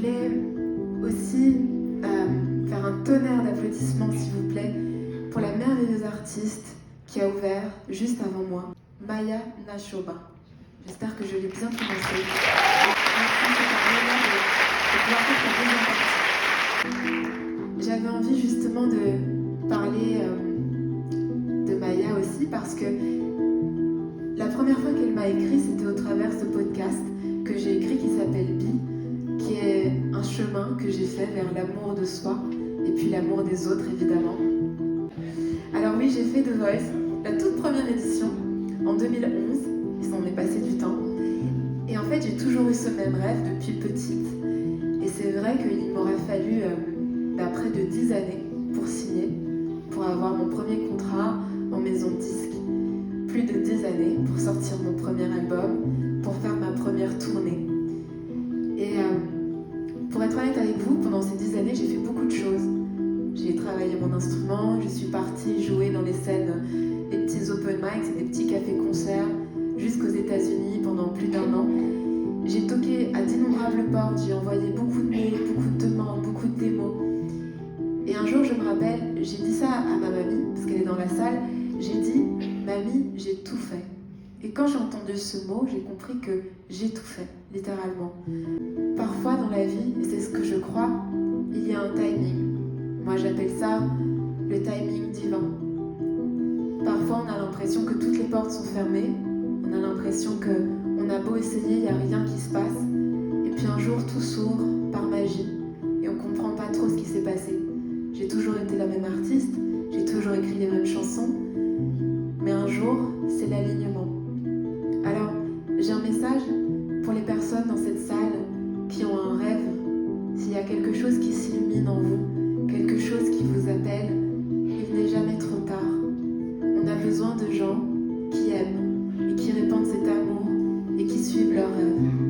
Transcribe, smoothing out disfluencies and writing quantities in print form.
voulais aussi faire un tonnerre d'applaudissements, s'il vous plaît, pour la merveilleuse artiste qui a ouvert juste avant moi, Maya Nashoba. J'espère que je l'ai bien prononcé. J'avais envie justement de parler de Maya aussi parce que la première fois qu'elle m'a écrit, c'était au travers ce podcast que j'ai écrit qui s'appelle Bi, qui est un chemin que j'ai fait vers l'amour de soi et puis l'amour des autres évidemment. Alors oui, j'ai fait The Voice, la toute première édition, en 2011, il s'en est passé du temps. Et en fait, j'ai toujours eu ce même rêve depuis petite. Et c'est vrai qu'il m'aura fallu près de 10 années pour signer, pour avoir mon premier contrat en maison de disque. Plus de 10 années pour sortir mon premier album, pour faire ma première tournée. Et pour être honnête avec vous, pendant ces 10 années, j'ai fait beaucoup de choses. J'ai travaillé mon instrument, je suis partie jouer dans les scènes, des petits open mics et des petits cafés-concerts jusqu'aux États-Unis pendant plus d'1 an. J'ai toqué à d'innombrables portes, j'ai envoyé beaucoup de mails, beaucoup de demandes, beaucoup de démos. Et un jour, je me rappelle, j'ai dit ça à ma mamie, parce qu'elle est dans la salle, j'ai dit « Mamie, j'ai tout fait ». Et quand j'ai entendu ce mot, j'ai compris que j'ai tout fait, littéralement. Parfois dans la vie, et c'est ce que je crois, il y a un timing. Moi j'appelle ça le timing divin. Parfois on a l'impression que toutes les portes sont fermées, on a l'impression qu'on a beau essayer, il n'y a rien qui se passe, et puis un jour tout s'ouvre par magie, et on ne comprend pas trop ce qui s'est passé. J'ai toujours été la même artiste, j'ai toujours écrit les mêmes chansons, mais un jour, c'est l'alignement. Alors, j'ai un message pour les personnes dans cette salle qui ont un rêve. S'il y a quelque chose qui s'illumine en vous, quelque chose qui vous appelle, il n'est jamais trop tard. On a besoin de gens qui aiment et qui répandent cet amour et qui suivent leurs rêves.